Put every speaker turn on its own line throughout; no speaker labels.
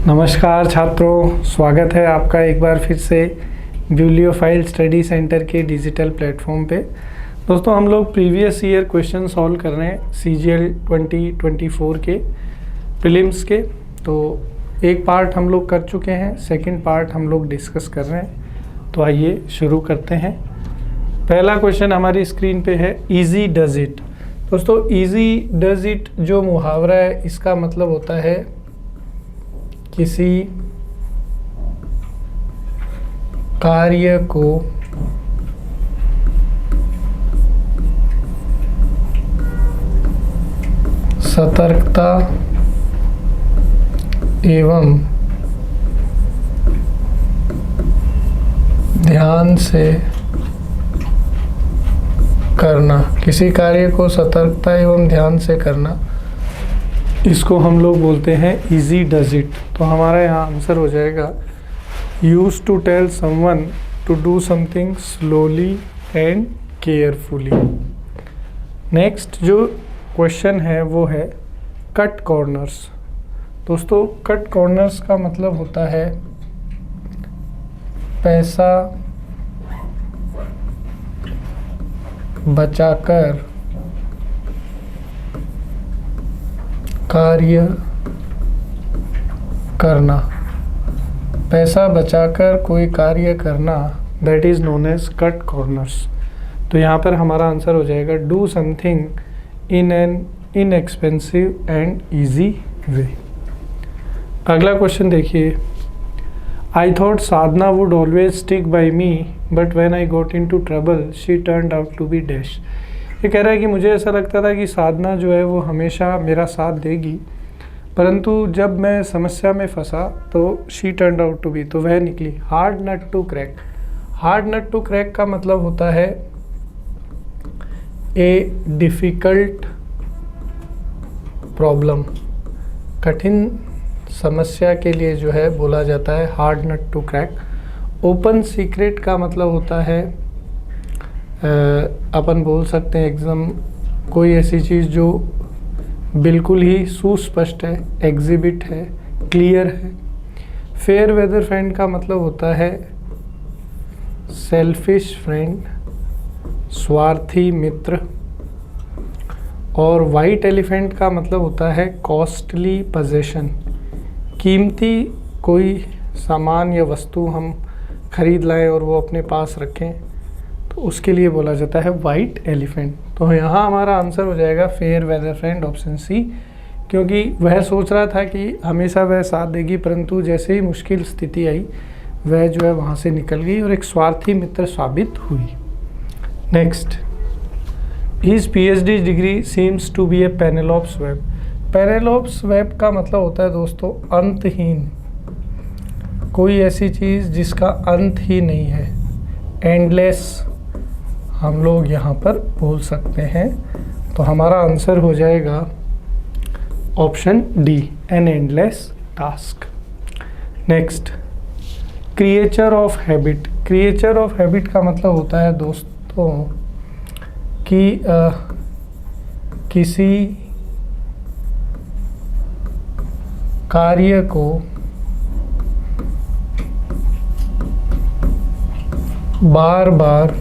नमस्कार छात्रों, स्वागत है आपका एक बार फिर से बिब्लियोफाइल स्टडी सेंटर के डिजिटल प्लेटफॉर्म पे। दोस्तों, हम लोग प्रीवियस ईयर क्वेश्चन सॉल्व कर रहे हैं CGL 2024 के प्रीलिम्स के। तो एक पार्ट हम लोग कर चुके हैं, सेकंड पार्ट हम लोग डिस्कस कर रहे हैं। तो आइए शुरू करते हैं। पहला क्वेश्चन हमारी स्क्रीन पे है, ईजी डज इट। दोस्तों, ईजी डज इट जो मुहावरा है, इसका मतलब होता है किसी कार्य को सतर्कता एवं ध्यान से करना। किसी कार्य को सतर्कता एवं ध्यान से करना, इसको हम लोग बोलते हैं इजी डज इट। तो हमारा यहाँ आंसर हो जाएगा, use to tell someone to do something slowly and carefully. Next जो क्वेश्चन है वो है कट कॉर्नर्स। दोस्तों, कट कॉर्नर्स का मतलब होता है पैसा बचाकर कार्य करना। पैसा बचाकर कोई कार्य करना, that is known as cut corners. तो यहाँ पर हमारा आंसर हो जाएगा, do something in an inexpensive and easy way. अगला क्वेश्चन देखिए, I thought Sadhana would always stick by me but when I got into trouble she turned out to be dash. ये कह रहा है कि मुझे ऐसा लगता था कि साधना जो है वो हमेशा मेरा साथ देगी, परंतु जब मैं समस्या में फंसा तो she turned out to be, तो वह निकली hard nut to crack. Hard nut to crack का मतलब होता है ए डिफ़िकल्ट प्रॉब्लम। कठिन समस्या के लिए जो है बोला जाता है hard nut to crack. Open secret का मतलब होता है अपन बोल सकते हैं एकदम कोई ऐसी चीज़ जो बिल्कुल ही सुस्पष्ट है, एग्जिबिट है, क्लियर है। फेयर वेदर फ्रेंड का मतलब होता है सेल्फिश फ्रेंड, स्वार्थी मित्र। और वाइट एलिफेंट का मतलब होता है कॉस्टली पोजेशन। कीमती कोई सामान या वस्तु हम खरीद लाएं और वो अपने पास रखें, तो उसके लिए बोला जाता है वाइट एलिफेंट। तो यहाँ हमारा आंसर हो जाएगा fair weather friend, option C, क्योंकि वह सोच रहा था कि हमेशा वह साथ देगी, परंतु जैसे ही मुश्किल स्थिति आई वह जो है वहाँ से निकल गई और एक स्वार्थी मित्र साबित हुई। Next, his PhD degree seems to be a Penelope's web. Penelope's web का मतलब होता है दोस्तों अंतहीन, कोई ऐसी चीज़ जिसका अंत ही नहीं है। एंडलेस हम लोग यहाँ पर बोल सकते हैं। तो हमारा आंसर हो जाएगा option D, an endless task. Next, creature of habit. Creature of habit का मतलब होता है दोस्तों कि किसी कार्य को बार बार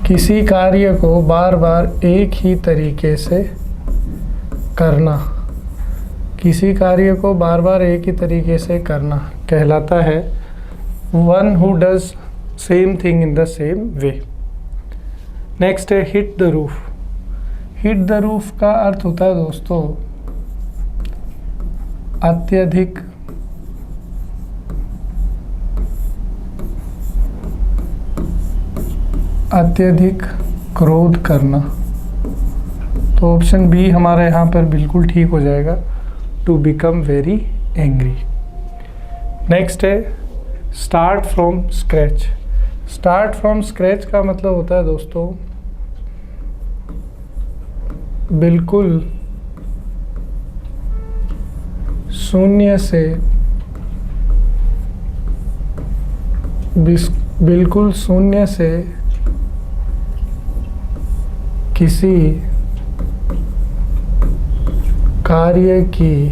किसी कार्य को बार बार एक ही तरीके से करना। किसी कार्य को बार बार एक ही तरीके से करना कहलाता है one who does same thing in the same way. Next है hit the roof. Hit the roof का अर्थ होता है दोस्तों अत्यधिक क्रोध करना। तो ऑप्शन बी हमारा यहाँ पर बिल्कुल ठीक हो जाएगा, to become very angry. Next है start from scratch. Start from scratch का मतलब होता है दोस्तों बिल्कुल शून्य से बिल्कुल शून्य से किसी कार्य की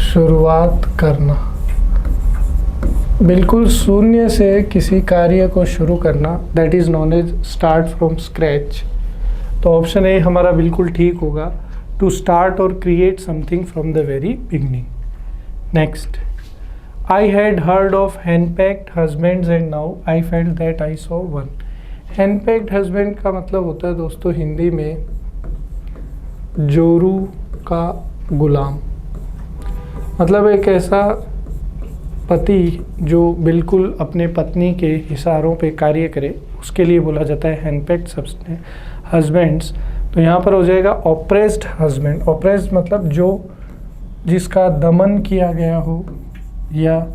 शुरुआत करना, बिल्कुल शून्य से किसी कार्य को शुरू करना, that is known as start from scratch. तो ऑप्शन ए हमारा बिल्कुल ठीक होगा, to start or create something from the very beginning. Next, I had heard of henpecked husbands and now I felt that I saw one. Henpecked husband का मतलब होता है दोस्तों हिंदी में जोरू का गुलाम, मतलब एक ऐसा पति जो बिल्कुल अपने पत्नी के इशारों पे कार्य करे, उसके लिए बोला जाता है हैंडपैक्ड हस्बैंड्स। तो यहाँ पर हो जाएगा ऑप्रेस्ड हस्बैंड। ऑप्रेस्ड मतलब जो जिसका दमन किया गया हो या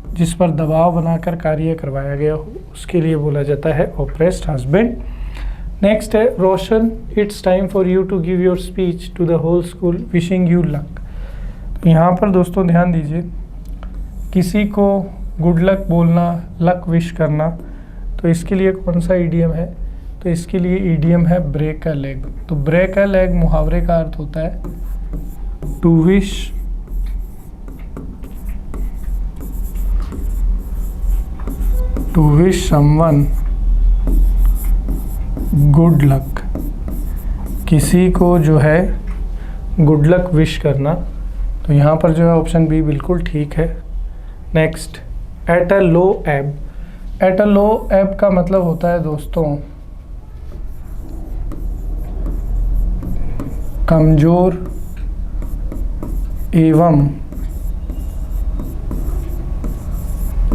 जिस पर दबाव बनाकर कार्य करवाया गया हो, उसके लिए बोला जाता है ऑप्रेस्ड हस्बैंड। नेक्स्ट है Roshan, it's time for you to give your speech to the whole school wishing you luck. यहाँ पर दोस्तों ध्यान दीजिए, किसी को गुड लक बोलना, लक विश करना, तो इसके लिए कौन सा ईडियम है? तो इसके लिए ईडियम है ब्रेक अ लेग। तो ब्रेक अ लेग मुहावरे का अर्थ होता है to wish someone good luck, किसी को जो है गुड लक विश करना। तो यहाँ पर जो है ऑप्शन बी बिल्कुल ठीक है। नेक्स्ट, एट अ लो एब। एट अ लो एब का मतलब होता है दोस्तों कमजोर एवं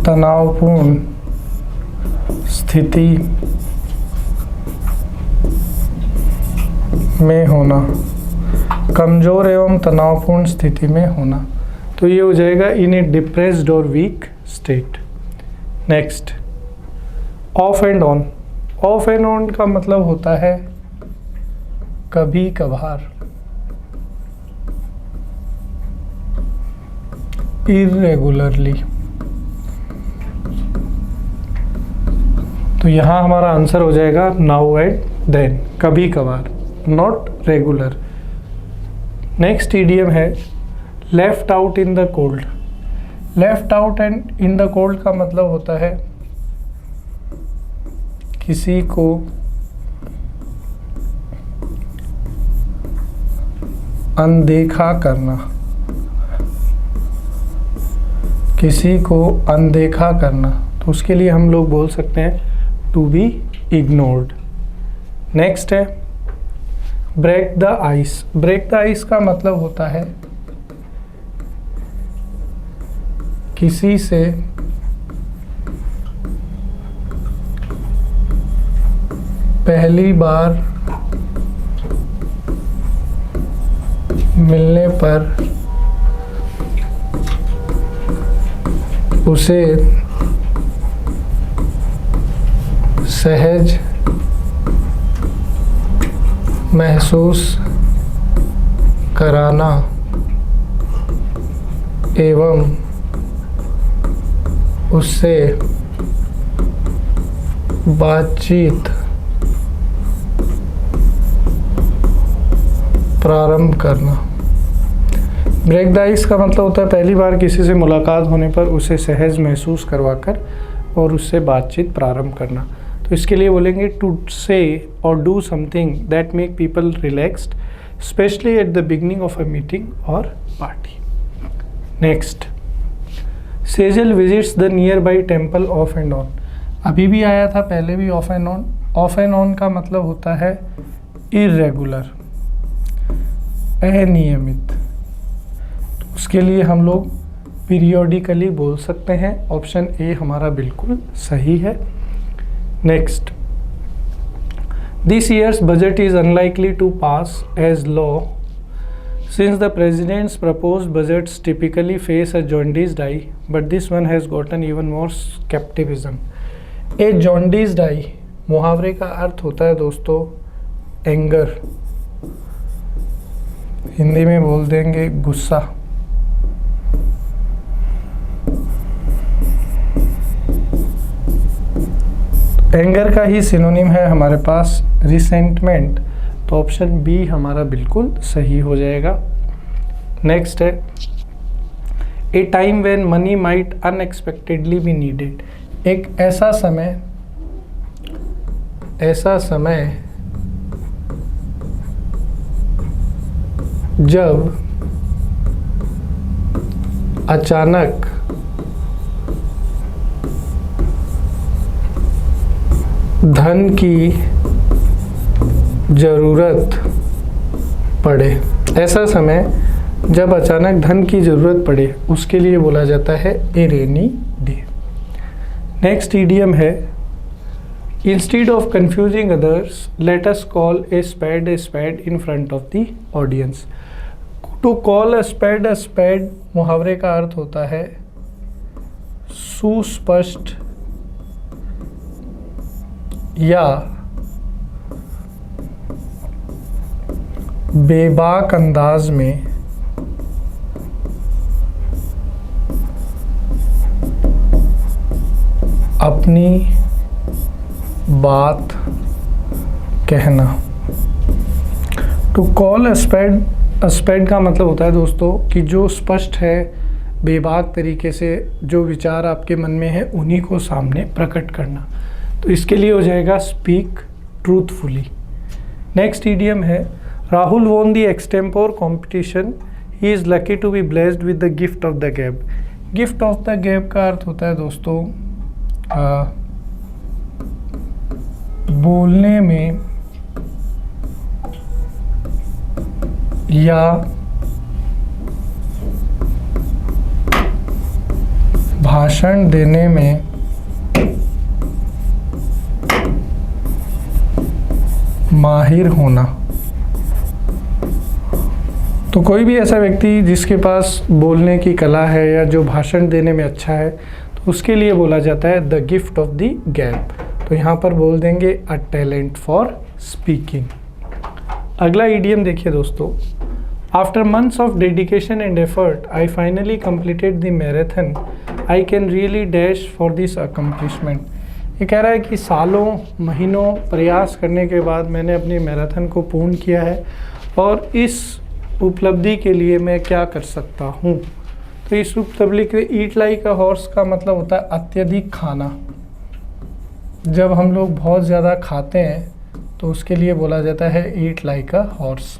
तनावपूर्ण स्थिति में होना, कमजोर एवं तनावपूर्ण स्थिति में होना। तो ये हो जाएगा इन ए डिप्रेस्ड और weak state. Next, off and on. Off and on का मतलब होता है कभी कभार, इरेगुलरली। तो यहाँ हमारा आंसर हो जाएगा नाउ एंड देन, कभी कभार, नॉट रेगुलर। नेक्स्ट ईडियम है left out in the cold. Left out and in the cold का मतलब होता है किसी को अनदेखा करना, किसी को अनदेखा करना। तो उसके लिए हम लोग बोल सकते हैं टू बी इग्नोर्ड। नेक्स्ट है break the ice. Break the ice का मतलब होता है किसी से पहली बार मिलने पर उसे सहज महसूस कराना एवं उससे बातचीत प्रारंभ करना। ब्रेक द आइस का मतलब होता है पहली बार किसी से मुलाकात होने पर उसे सहज महसूस करवाकर और उससे बातचीत प्रारंभ करना। तो इसके लिए बोलेंगे to say or do something that make people relaxed specially at the beginning of a meeting or party. Next, Sejal visits the nearby temple off and on. अभी भी आया था, पहले भी off and on. Off and on का मतलब होता है इरेगुलर, अनियमित। उसके लिए हम लोग पीरियोडिकली बोल सकते हैं। ऑप्शन ए हमारा बिल्कुल सही है। Next, this year's budget is unlikely to pass as law since the president's proposed budgets typically face a jaundiced eye, but this one has gotten even more skepticism. A jaundiced eye मुहावरे का अर्थ होता है दोस्तों anger, Hindi में बोल देंगे गुस्सा। एंगर का ही सिनोनिम है हमारे पास रिसेंटमेंट। तो ऑप्शन बी हमारा बिल्कुल सही हो जाएगा। नेक्स्ट है ए time when money might unexpectedly be needed. एक ऐसा समय जब अचानक धन की ज़रूरत पड़े। ऐसा समय जब अचानक धन की ज़रूरत पड़े उसके लिए बोला जाता है a rainy day. Next idiom है instead of confusing others let us call a spade in front of the audience. To call a spade मुहावरे का अर्थ होता है सुस्पष्ट या बेबाक अंदाज में अपनी बात कहना। टू कॉल अ स्पेड का मतलब होता है दोस्तों कि जो स्पष्ट है, बेबाक तरीके से जो विचार आपके मन में है उन्हीं को सामने प्रकट करना। तो इसके लिए हो जाएगा स्पीक ट्रूथफुली। नेक्स्ट इडियम है Rahul won the extempore competition, he is lucky to be blessed with the gift of the gab. Gift of the gab का अर्थ होता है दोस्तों बोलने में या भाषण देने में माहिर होना। तो कोई भी ऐसा व्यक्ति जिसके पास बोलने की कला है या जो भाषण देने में अच्छा है तो उसके लिए बोला जाता है द गिफ्ट ऑफ द गैब। तो यहाँ पर बोल देंगे अ टैलेंट फॉर स्पीकिंग। अगला इडियम देखिए दोस्तों, after months of dedication and effort I finally completed the marathon, I can really dash for this accomplishment. ये कह रहा है कि सालों महीनों प्रयास करने के बाद मैंने अपनी मैराथन को पूर्ण किया है और इस उपलब्धि के लिए मैं क्या कर सकता हूँ। तो इस उपलब्धि के ईट लाइक अ हॉर्स का मतलब होता है अत्यधिक खाना। जब हम लोग बहुत ज़्यादा खाते हैं तो उसके लिए बोला जाता है eat like a horse.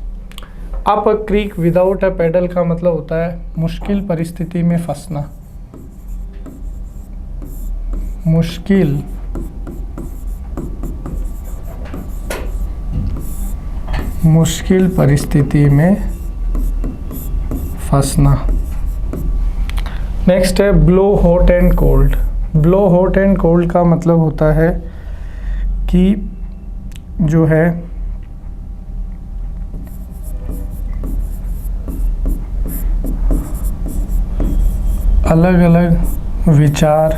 Up a creek without a paddle का मतलब होता है मुश्किल परिस्थिति में फंसना। मुश्किल परिस्थिति में फंसना। नेक्स्ट है blow hot and cold. Blow hot and cold का मतलब होता है कि जो है अलग अलग विचार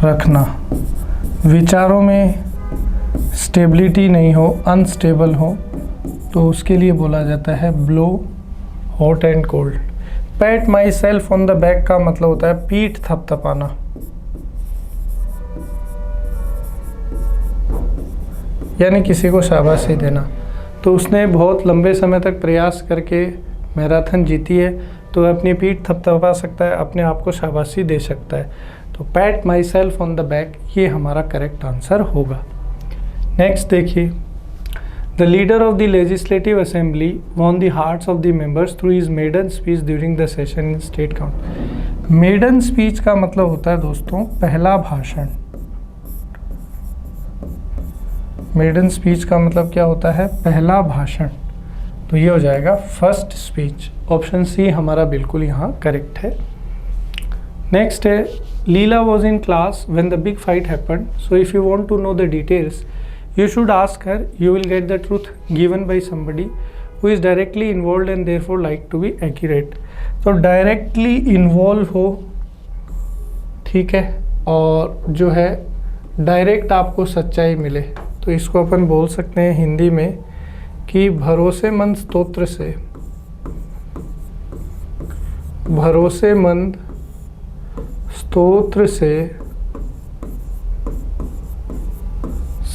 रखना, विचारों में स्टेबिलिटी नहीं हो, अनस्टेबल हो, तो उसके लिए बोला जाता है blow hot and cold. PAT myself on the back का मतलब होता है पीठ थपथपाना। यानी किसी को शाबाशी देना। तो उसने बहुत लंबे समय तक प्रयास करके मैराथन जीती है तो अपनी पीठ थपथपा सकता है, अपने आप को शाबाशी दे सकता है। तो pat myself on the back ये हमारा करेक्ट आंसर होगा। नेक्स्ट देखिए, the leader of the legislative assembly won the hearts of the members through his maiden speech during the session in state count. Maiden speech का मतलब होता है दोस्तों पहला भाषण। मेडन स्पीच का मतलब क्या होता है? पहला भाषण। तो ये हो जाएगा फर्स्ट स्पीच। ऑप्शन सी हमारा बिल्कुल यहाँ करेक्ट है। नेक्स्ट है, Leela was in class when the big fight happened, so if you want to know the details you should ask her, you will get the truth given by somebody who is directly involved and therefore like to be accurate। तो directly involve हो, ठीक है, और जो है direct आपको सच्चाई मिले, तो इसको अपन बोल सकते हैं हिंदी में कि भरोसेमंद स्तोत्र से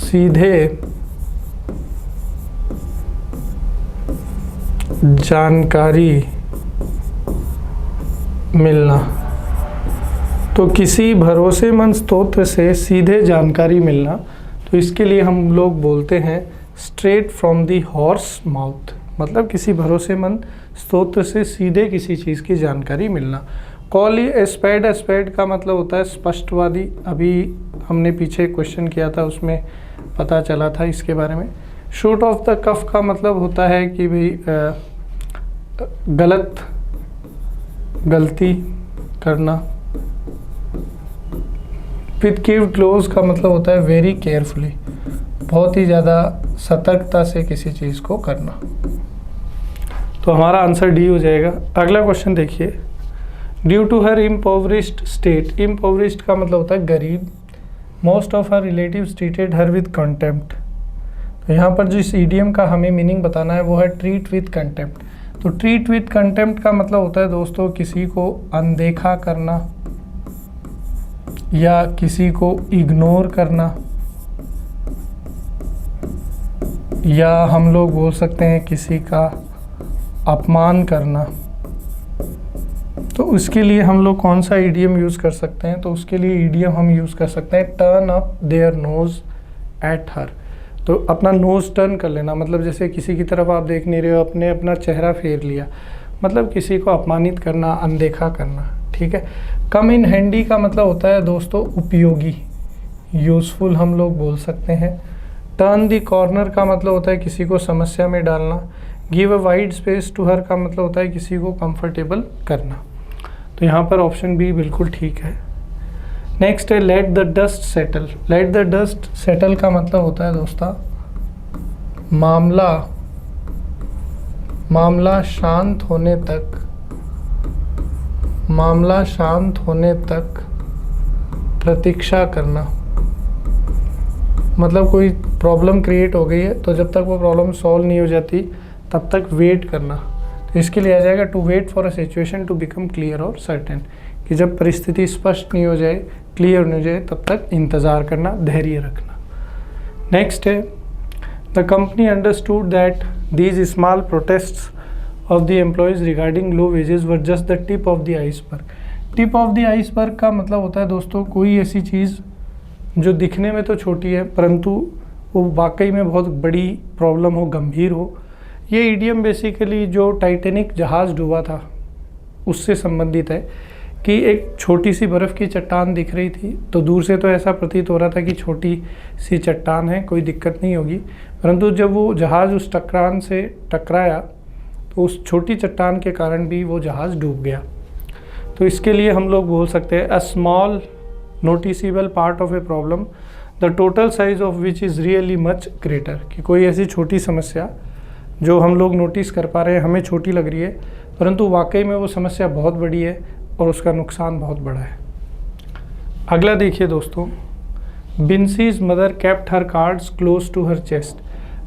सीधे जानकारी मिलना। तो किसी भरोसेमंद स्रोत से सीधे जानकारी मिलना, तो इसके लिए हम लोग बोलते हैं straight from the horse mouth, मतलब किसी भरोसेमंद स्रोत से सीधे किसी चीज़ की जानकारी मिलना। कॉल ए स्पेड का मतलब होता है स्पष्टवादी। अभी हमने पीछे क्वेश्चन किया था, उसमें पता चला था इसके बारे में। शूट ऑफ द कफ का मतलब होता है कि भाई गलती करना। विथ कीप्ड क्लोज का मतलब होता है वेरी केयरफुली, बहुत ही ज़्यादा सतर्कता से किसी चीज़ को करना। तो हमारा आंसर डी हो जाएगा। अगला क्वेश्चन देखिए, ड्यू टू हर इम्पोवरिश्ड स्टेट। इम्पोवरिश्ड का मतलब होता है गरीब। Most of her relatives treated her with contempt. तो यहाँ पर जिस ईडियम का हमें मीनिंग बताना है वो है ट्रीट विद कंटेम्प्ट। तो ट्रीट विद कंटेम्प्ट का मतलब होता है दोस्तों किसी को अनदेखा करना या किसी को इग्नोर करना, या हम लोग बोल सकते हैं किसी का अपमान करना। तो उसके लिए हम लोग कौन सा ईडियम यूज़ कर सकते हैं? तो उसके लिए ईडियम हम यूज़ कर सकते हैं turn up their nose at her. तो अपना नोज़ टर्न कर लेना, मतलब जैसे किसी की तरफ आप देख नहीं रहे हो, आपने अपना चेहरा फेर लिया, मतलब किसी को अपमानित करना, अनदेखा करना। ठीक है। कम इन हैंडी का मतलब होता है दोस्तों उपयोगी, यूज़फुल हम लोग बोल सकते हैं। टर्न द कॉर्नर का मतलब होता है किसी को समस्या में डालना। Give a wide space to her का मतलब होता है किसी को कंफर्टेबल करना। तो यहाँ पर ऑप्शन बी बिल्कुल ठीक है। नेक्स्ट है let the dust settle. Let the dust settle का मतलब होता है दोस्तों मामला शांत होने तक प्रतीक्षा करना। मतलब कोई प्रॉब्लम क्रिएट हो गई है, तो जब तक वो प्रॉब्लम सॉल्व नहीं हो जाती तब तक वेट करना। तो इसके लिए आ जाएगा to wait for a situation to become clear और सर्टेन, कि जब परिस्थिति स्पष्ट नहीं हो जाए, क्लियर नहीं हो जाए, तब तक इंतज़ार करना, धैर्य रखना। नेक्स्ट है the company understood that these small protests of the employees regarding low wages were just the tip of the iceberg. Tip of the iceberg का मतलब होता है दोस्तों कोई ऐसी चीज़ जो दिखने में तो छोटी है परंतु वो वाकई में बहुत बड़ी प्रॉब्लम हो, गंभीर हो। ये ईडियम बेसिकली जो टाइटैनिक जहाज़ डूबा था उससे संबंधित है, कि एक छोटी सी बर्फ़ की चट्टान दिख रही थी, तो दूर से तो ऐसा प्रतीत हो रहा था कि छोटी सी चट्टान है, कोई दिक्कत नहीं होगी, परंतु जब वो जहाज़ उस चट्टान से टकराया तो उस छोटी चट्टान के कारण भी वो जहाज़ डूब गया। तो इसके लिए हम लोग बोल सकते हैं a small noticeable part of a problem the total size of which is really much greater, कि कोई ऐसी छोटी समस्या जो हम लोग नोटिस कर पा रहे हैं, हमें छोटी लग रही है, परंतु वाकई में वो समस्या बहुत बड़ी है और उसका नुकसान बहुत बड़ा है। अगला देखिए दोस्तों, Binsy's mother kept her cards close to her chest.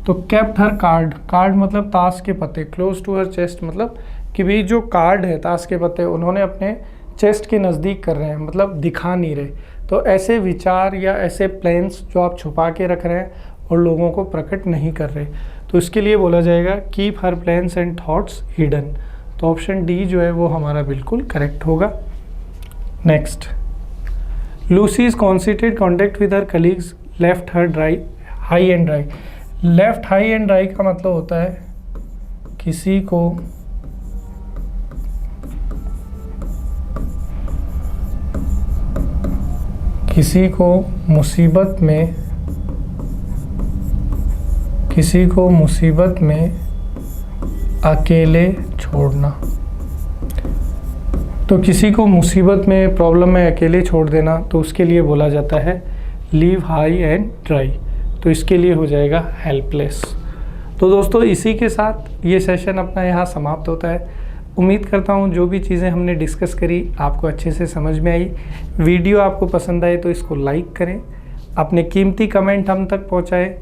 तो केप्ट हर कार्ड मतलब ताश के पत्ते, क्लोज टू हर चेस्ट मतलब कि भाई जो कार्ड है ताश के पत्ते उन्होंने अपने चेस्ट के नज़दीक कर रहे हैं, मतलब दिखा नहीं रहे। तो ऐसे विचार या ऐसे प्लान्स जो आप छुपा के रख रहे हैं और लोगों को प्रकट नहीं कर रहे, तो इसके लिए बोला जाएगा keep her plans and thoughts hidden. तो ऑप्शन डी जो है वो हमारा बिल्कुल करेक्ट होगा। Next, Lucy's conceited contact with her colleagues left her high and dry. Left high and dry का मतलब होता है किसी को मुसीबत में अकेले छोड़ना। तो किसी को मुसीबत में, प्रॉब्लम में अकेले छोड़ देना, तो उसके लिए बोला जाता है लीव हाई एंड ड्राई। तो इसके लिए हो जाएगा हेल्पलेस। तो दोस्तों इसी के साथ ये सेशन अपना यहाँ समाप्त होता है। उम्मीद करता हूँ जो भी चीज़ें हमने डिस्कस करी आपको अच्छे से समझ में आई। वीडियो आपको पसंद आए तो इसको लाइक करें, अपने कीमती कमेंट हम तक पहुँचाएं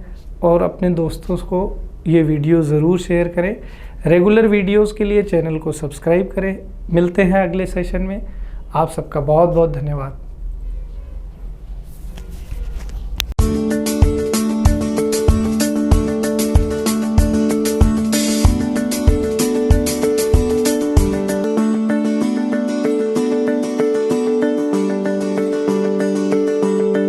और अपने दोस्तों को ये वीडियो ज़रूर शेयर करें। रेगुलर वीडियोस के लिए चैनल को सब्सक्राइब करें। मिलते हैं अगले सेशन में। आप सबका बहुत बहुत धन्यवाद।